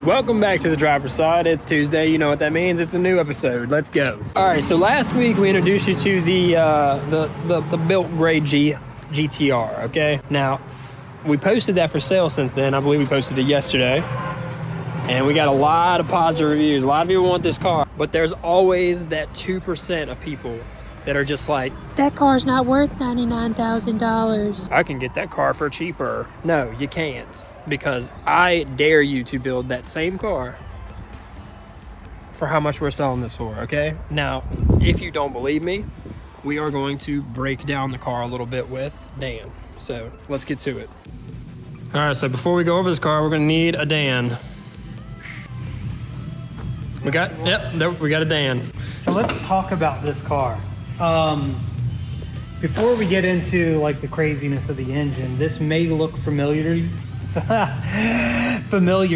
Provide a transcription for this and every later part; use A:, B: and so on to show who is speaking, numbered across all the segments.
A: Welcome back to the driver's side. It's Tuesday. You know what that means. It's a new episode. Let's go. All right. So last week we introduced you to the built gray GTR. Okay. Now we posted that for sale since then. I believe we posted it yesterday, and we got a lot of positive reviews. A lot of people want this car, but there's always that 2% of people that are just like, that car's not worth $99,000. I can get that car for cheaper. No, you can't. Because I dare you to build that same car for how much we're selling this for, okay? Now, if you don't believe me, we are going to break down the car a little bit with Dan. So let's get to it. All right, so before we go over this car, we're gonna need a Dan. We got a Dan.
B: So let's talk about this car. Before we get into like the craziness of the engine, this may look familiar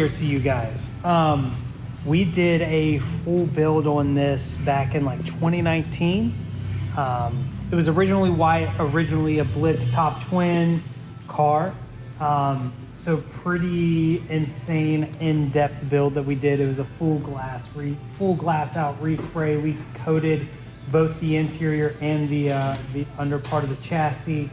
B: to you guys. We did a full build on this back in like 2019. It was originally a Blitz top twin car. So pretty insane in-depth build that we did. It was a full glass out respray. We coated both the interior and the under part of the chassis.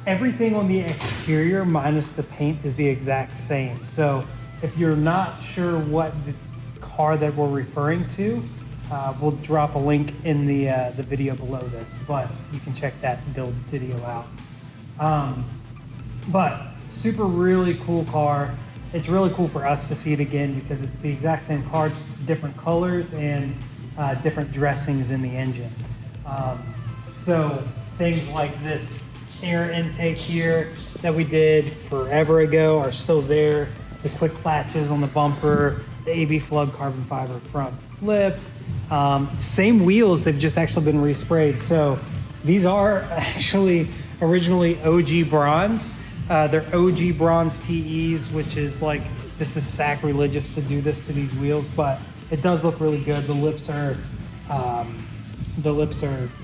B: Everything on the exterior minus the paint is the exact same. So if you're not sure what the car that we're referring to, we'll drop a link in the video below this, but you can check that build video out. But super really cool car. It's really cool for us to see it again because it's the exact same car, just different colors and different dressings in the engine. So things like this air intake here that we did forever ago are still there. The quick latches on the bumper, the AB Flood carbon fiber front flip. Same wheels, they've just actually been resprayed. So these are actually originally OG bronze. They're OG bronze TEs, which is like, this is sacrilegious to do this to these wheels, but it does look really good. The lips are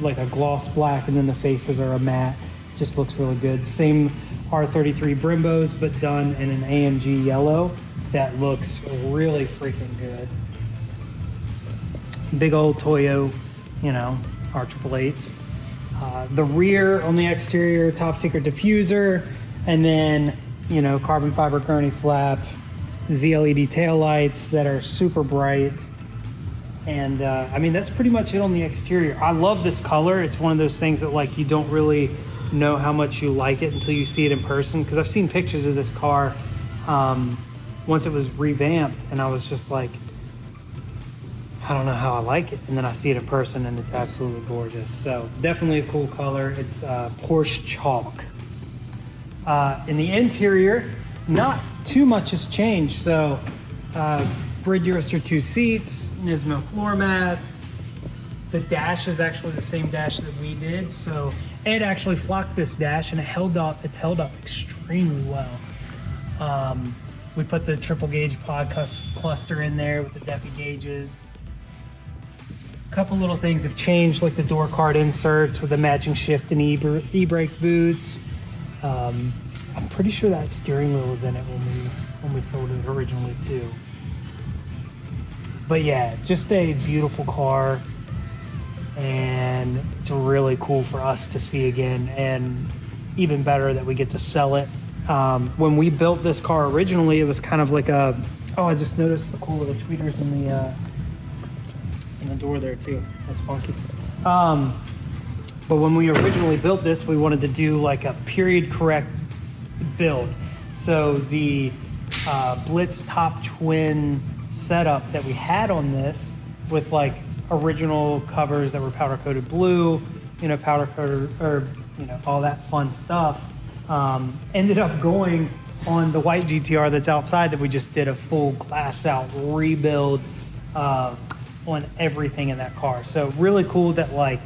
B: like a gloss black, and then the faces are a matte. Just looks really good. Same R33 Brimbos, but done in an AMG yellow. That looks really freaking good. Big old Toyo, R888s. The rear on the exterior, top secret diffuser, and then, carbon fiber gurney flap, ZLED taillights that are super bright. And that's pretty much it on the exterior. I love this color. It's one of those things that like you don't really know how much you like it until you see it in person, because I've seen pictures of this car once it was revamped, and I was just like, I don't know how I like it, and then I see it in person and it's absolutely gorgeous. So definitely a cool color. It's Porsche chalk. In the interior, not too much has changed. So Brid Eurostar 2 seats, Nismo floor mats. The dash is actually the same dash that we did. So Ed actually flocked this dash, and it's held up extremely well. We put the triple gauge pod cluster in there with the Defi gauges. A couple little things have changed, like the door card inserts with the matching shift and e-brake boots. I'm pretty sure that steering wheel was in it when we sold it originally too. But yeah, just a beautiful car. And it's really cool for us to see again, and even better that we get to sell it. When we built this car originally, it was kind of like I just noticed the cool little tweeters in the door there too. That's funky. But when we originally built this, we wanted to do like a period correct build. So the Blitz top twin setup that we had on this with like original covers that were powder coated blue, powder coated, or all that fun stuff, ended up going on the white GTR that's outside, that we just did a full glass out rebuild on everything in that car. So really cool that like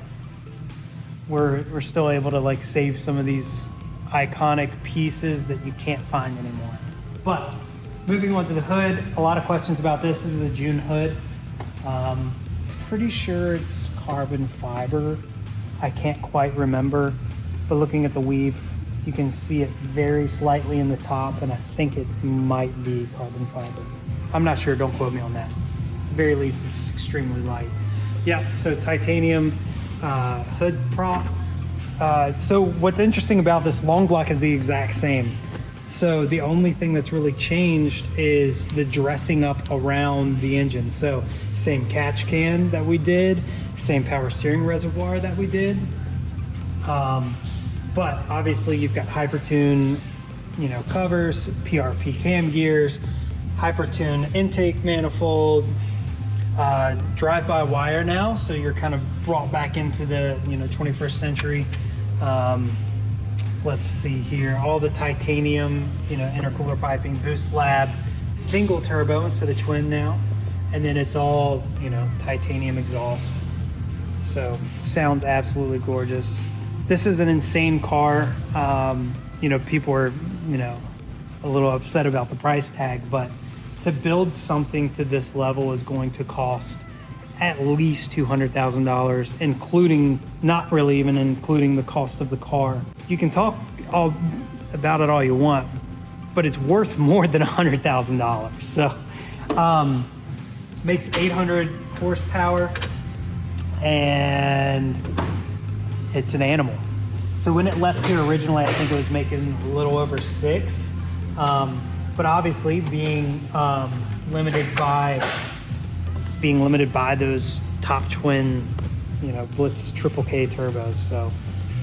B: we're still able to like save some of these iconic pieces that you can't find anymore. But moving on to the hood, a lot of questions about this. This is a June hood. Pretty sure it's carbon fiber. I can't quite remember, but looking at the weave, You can see it very slightly in the top, and I think it might be carbon fiber. I'm not sure, don't quote me on that. At the very least, it's extremely light. Yeah, so titanium hood prop. So what's interesting about this long block is the exact same. So the only thing that's really changed is the dressing up around the engine. So same catch can that we did, same power steering reservoir that we did. But obviously you've got Hypertune, you know, covers, PRP cam gears, Hypertune intake manifold, drive-by-wire now, so you're kind of brought back into the, you know, 21st century. Let's see here, all the titanium, you know, intercooler piping, boost lab, single turbo instead of twin now, and then it's all, you know, titanium exhaust. So sounds absolutely gorgeous. This is an insane car. You know, people are, you know, a little upset about the price tag, but to build something to this level is going to cost at least $200,000, including, not really even including the cost of the car. You can talk all about it all you want, but it's worth more than $100,000. So makes 800 horsepower, and it's an animal. So when it left here originally, I think it was making a little over 6. But obviously being limited by those top twin, you know, Blitz Triple K turbos. So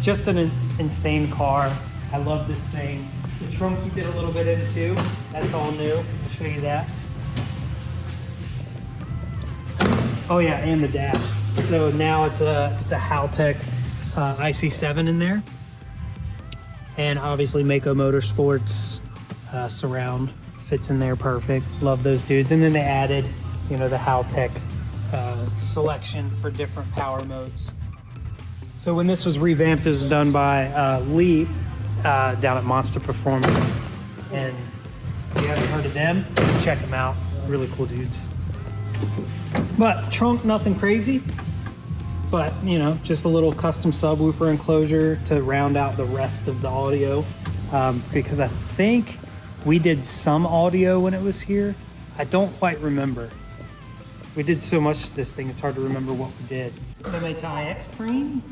B: just an insane car. I love this thing. The trunk you did a little bit into, that's all new. I'll show you that. Oh yeah, and the dash. So now it's a Haltech IC7 in there. And obviously Mako Motorsports surround fits in there perfect. Love those dudes. And then they added, you know, the Haltech selection for different power modes. So when this was revamped, it was done by Lee down at Monster Performance. And if you haven't heard of them, check them out. Really cool dudes. But trunk, nothing crazy. But, you know, just a little custom subwoofer enclosure to round out the rest of the audio. Because I think we did some audio when it was here. I don't quite remember. We did so much of this thing, it's hard to remember what we did. Tomatai X-Preen,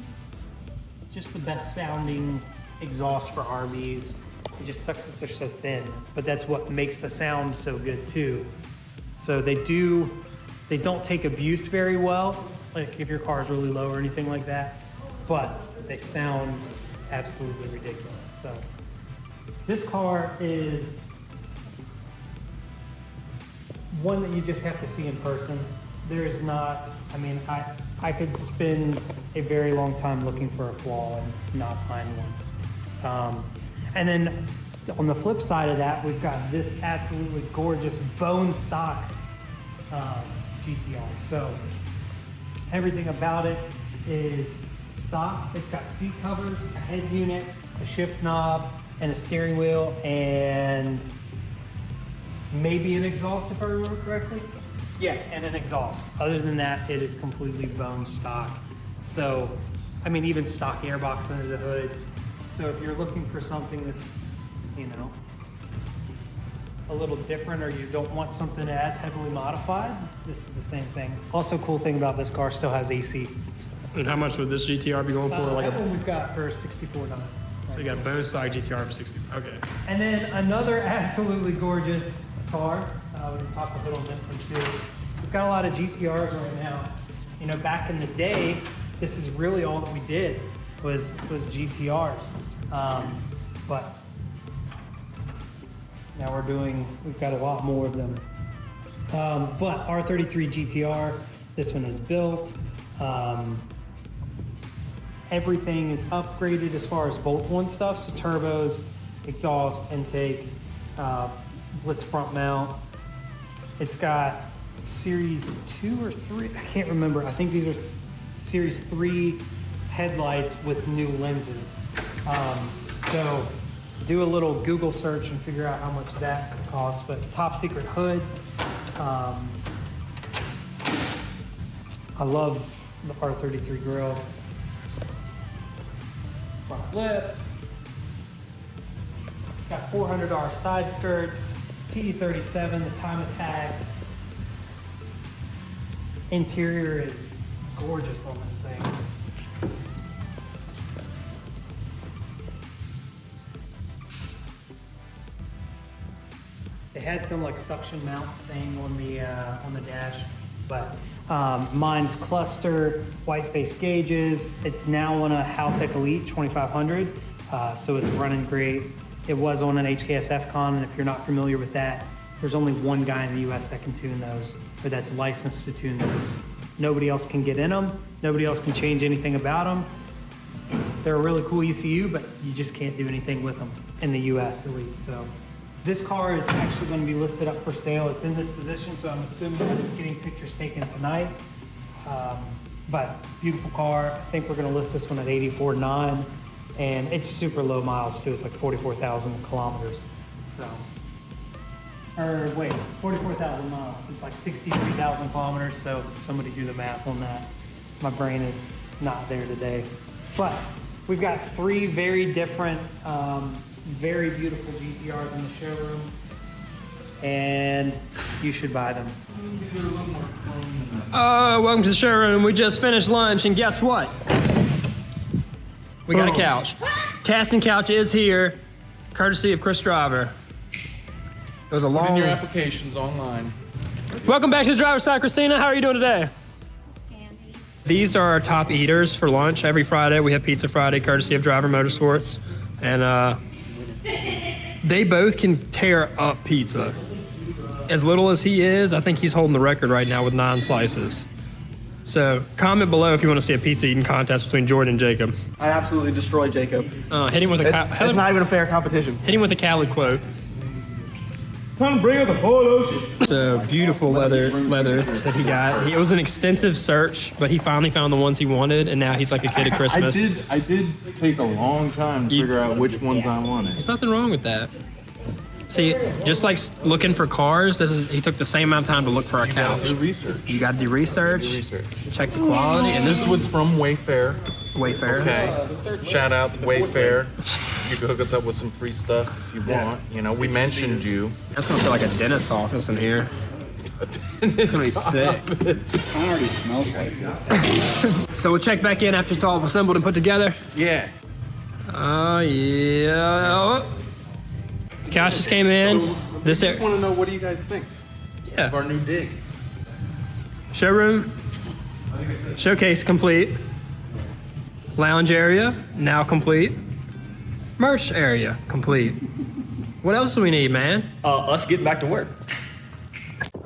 B: just the best sounding exhaust for RVs. It just sucks that they're so thin, but that's what makes the sound so good too. So they don't take abuse very well, like if your car is really low or anything like that, but they sound absolutely ridiculous. So this car is one that you just have to see in person. There is not, I mean, I could spend a very long time looking for a flaw and not find one. And then on the flip side of that, we've got this absolutely gorgeous bone stock GTR. So everything about it is stock. It's got seat covers, a head unit, a shift knob, and a steering wheel, and maybe an exhaust if I remember correctly. Yeah, and an exhaust. Other than that, it is completely bone stock. So, I mean, even stock airbox under the hood. So if you're looking for something that's, you know, a little different, or you don't want something as heavily modified, this is the same thing. Also, cool thing about this car, still has AC.
A: And how much would this GTR be going for?
B: That one we've got for $64,900.
A: So you got a bone stock GTR for 60. Okay.
B: And then another absolutely gorgeous car. We can talk a bit on this one too. We've got a lot of GTRs right now. You know, back in the day, this is really all that we did was GTRs. But now we've got a lot more of them. But R33 GTR, this one is built. Everything is upgraded as far as bolt one stuff. So turbos, exhaust, intake, Blitz front mount. It's got Series 2 or 3, I can't remember. I think these are Series 3 headlights with new lenses. So do a little Google search and figure out how much that could cost. But top secret hood. I love the R33 grille. Front lip. Got 400R side skirts, TD37, the time attacks. Interior is gorgeous on this thing. They had some like suction mount thing on the dash, but mine's cluster, white face gauges. It's now on a Haltech Elite 2500, so it's running great. It was on an HKSF con, and if you're not familiar with that, there's only one guy in the US that can tune those, or that's licensed to tune those. Nobody else can get in them. Nobody else can change anything about them. They're a really cool ECU, but you just can't do anything with them in the US at least. So this car is actually going to be listed up for sale. It's in this position, so I'm assuming that it's getting pictures taken tonight. But beautiful car. I think we're going to list this one at 84.9, and it's super low miles too. It's like 44,000 kilometers. So, or wait, 44,000 miles. It's like 63,000 kilometers. So somebody do the math on that. My brain is not there today. But we've got three very different, very beautiful GTRs in the showroom, and you should buy them.
A: Welcome to the showroom. We just finished lunch, and guess what? We got a couch. Casting couch is here, courtesy of Chris Driver. It was a long.
C: Put in your applications online.
A: Welcome back to the driver's side, Christina. How are you doing today? These are our top eaters for lunch. Every Friday we have Pizza Friday, courtesy of Driver Motorsports, and they both can tear up pizza. As little as he is, I think he's holding the record right now with 9 slices. So comment below if you want to see a pizza eating contest between Jordan and Jacob.
D: I absolutely destroyed Jacob.
A: Hit him with a
D: It's not even a fair competition.
A: hit him with a Cali quote.
D: Time to bring up the whole ocean.
A: It's a beautiful leather that he got. It was an extensive search, but he finally found the ones he wanted, and now he's like a kid at Christmas.
C: I did take a long time to figure out which ones I wanted.
A: There's nothing wrong with that. See, just like looking for cars, he took the same amount of time to look for our couch.
C: Do research.
A: You got to do research, check the quality, and
C: This was from Wayfair.
A: Wayfair.
C: Okay. Shout out to Wayfair. You can hook us up with some free stuff if you want. You know, we mentioned you.
A: That's gonna feel like a dentist office in here. It's gonna be sick.
E: It already smells like it.
A: So we'll check back in after it's all assembled and put together.
C: Yeah.
A: Oh yeah. Couch just came in. This
C: Just want to know, what do you guys think of
A: yeah.
C: our new digs?
A: Showroom. Showcase complete. Lounge area now complete. Merch area complete. What else do we need, man?
D: Us getting back to work.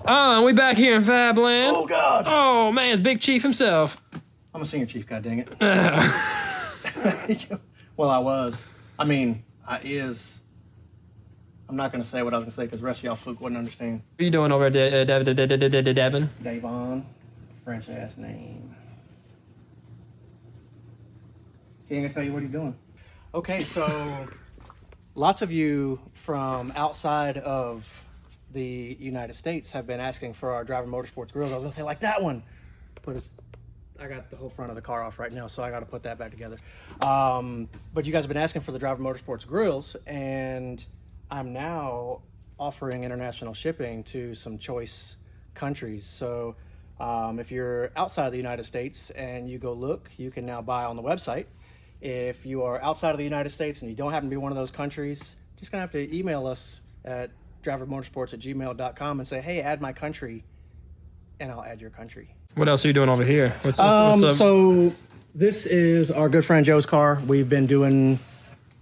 A: Oh, and we back here in Fabland.
D: Oh God.
A: Oh man, it's Big Chief himself.
D: I'm a senior chief, god dang it. Well, I was. I mean, I is. I'm not gonna say what I was gonna say because the rest of y'all folk wouldn't understand.
A: What are you doing over there, Devin?
D: Davon, French ass name. He ain't gonna tell you what he's doing. Okay, so lots of you from outside of the United States have been asking for our Driver Motorsports grills. I was gonna say like that one, but I got the whole front of the car off right now, so I got to put that back together. But you guys have been asking for the Driver Motorsports grills, and I'm now offering international shipping to some choice countries. So if you're outside of the United States and you go look, you can now buy on the website. If you are outside of the United States and you don't happen to be one of those countries, just gonna have to email us at drivermotorsports@gmail.com and say, hey, add my country, and I'll add your country.
A: What else are you doing over here? What's up?
D: So this is our good friend Joe's car. We've been doing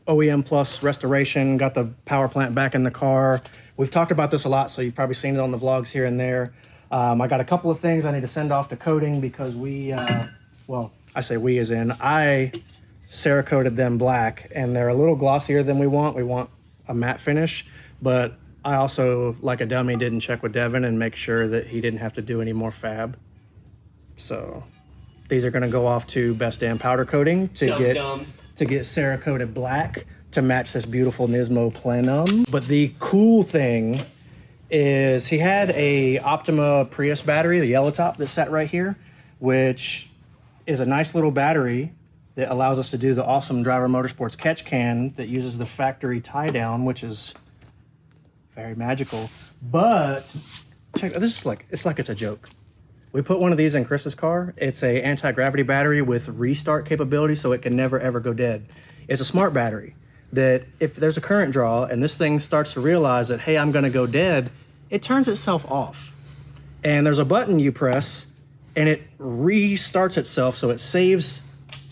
D: OEM plus restoration, got the power plant back in the car. We've talked about this a lot, so you've probably seen it on the vlogs here and there. I got a couple of things I need to send off to coating because we, well, I say we as in I Cerakoted them black, and they're a little glossier than we want. We want a matte finish, but I also, like a dummy, didn't check with Devin and make sure that he didn't have to do any more fab. So these are going to go off to Best Damn powder coating to get Cerakoted black to match this beautiful Nismo Plenum. But the cool thing is he had a Optima Prius battery, the yellow top that sat right here, which is a nice little battery, that allows us to do the awesome Driver Motorsports catch can that uses the factory tie down, which is very magical. But check, this is like, it's a joke. We put one of these in Chris's car. It's a anti-gravity battery with restart capability, so it can never ever go dead. It's a smart battery that if there's a current draw and this thing starts to realize that, hey, I'm gonna go dead, it turns itself off. And there's a button you press and it restarts itself, so it saves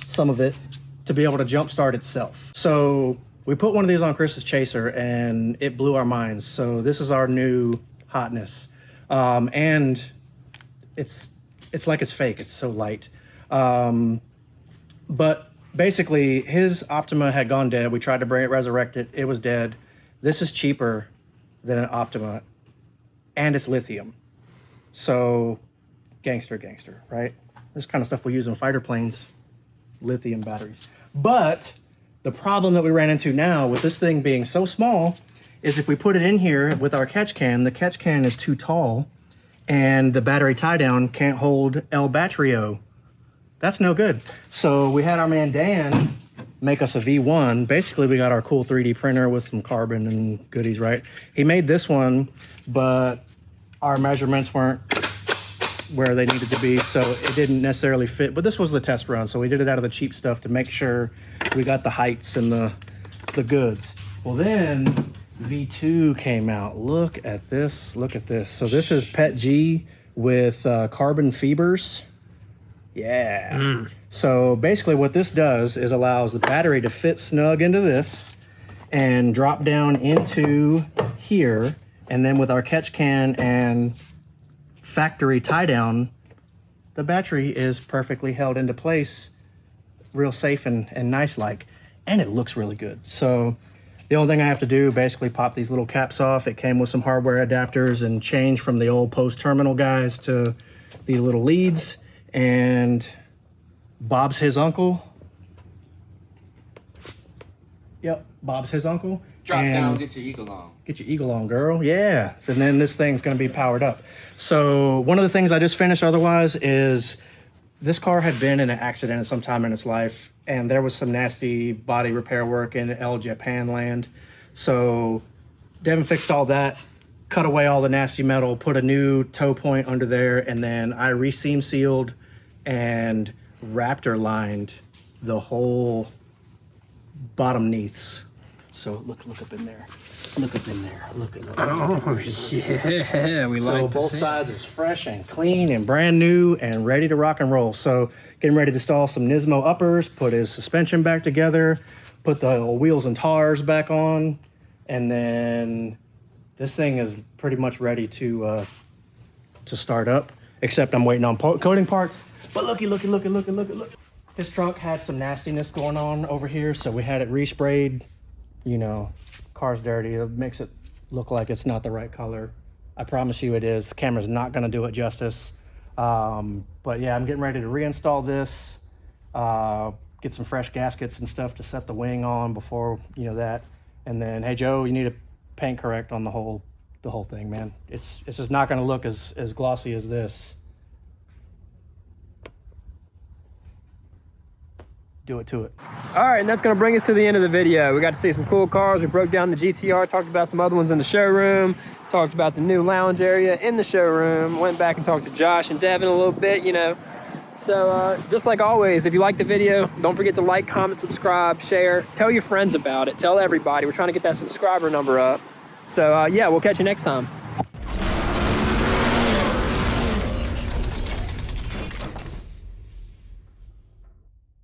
D: some of it to be able to jumpstart itself. So we put one of these on Chris's Chaser and it blew our minds. So this is our new hotness. And it's like it's fake, it's so light. But basically his Optima had gone dead. We tried to resurrect it, it was dead. This is cheaper than an Optima and it's lithium. So gangster, right? This kind of stuff we use in fighter planes, lithium batteries. But the problem that we ran into now with this thing being so small is if we put it in here with our catch can, the catch can is too tall and the battery tie down can't hold El Batterio. That's no good. So we had our man Dan make us a V1. Basically, we got our cool 3D printer with some carbon and goodies, right? He made this one, but our measurements weren't where they needed to be, so it didn't necessarily fit. But this was the test run, so we did it out of the cheap stuff to make sure we got the heights and the goods. Well, then V2 came out. Look at this, look at this. So this is PET G with carbon fibers. Yeah. So basically what this does is allows the battery to fit snug into this and drop down into here. And then with our catch can and factory tie down, the battery is perfectly held into place, real safe and nice like, and it looks really good. So the only thing I have to do, basically pop these little caps off. It came with some hardware adapters and change from the old post terminal guys to these little leads. And Bob's his uncle. Yep, Bob's his uncle.
E: Drop
D: and
E: down, get your eagle on.
D: Get your eagle on, girl. Yeah. So then this thing's gonna be powered up. So one of the things I just finished otherwise is this car had been in an accident at some time in its life, and there was some nasty body repair work in El Japan land. So Devin fixed all that, cut away all the nasty metal, put a new toe point under there, and then I re-seam sealed and Raptor lined the whole bottom neaths. So look up in there. Look up in there. Look at that.
A: Oh, yeah. We
D: So
A: like to
D: both
A: see.
D: sides is fresh and clean and brand new and ready to rock and roll. So getting ready to install some Nismo uppers, put his suspension back together, put the wheels and tires back on, and then this thing is pretty much ready to start up, except I'm waiting on coating parts. But look. His trunk had some nastiness going on over here, so we had it resprayed. You know, car's dirty. It makes it look like it's not the right color. I promise you it is. The camera's not gonna do it justice. But yeah, I'm getting ready to reinstall this, get some fresh gaskets and stuff to set the wing on before, you know, that. And then, hey Joe, you need to paint correct on the whole thing, man. It's just not gonna look as glossy as this. Do it to it.
A: All right, and that's gonna bring us to the end of the video. We got to see some cool cars. We broke down the GTR, talked about some other ones in the showroom, talked about the new lounge area in the showroom, went back and talked to Josh and Devin a little bit, you know. So just like always, if you like the video, don't forget to like, comment, subscribe, share, tell your friends about it, tell everybody. We're trying to get that subscriber number up. So yeah, we'll catch you next time.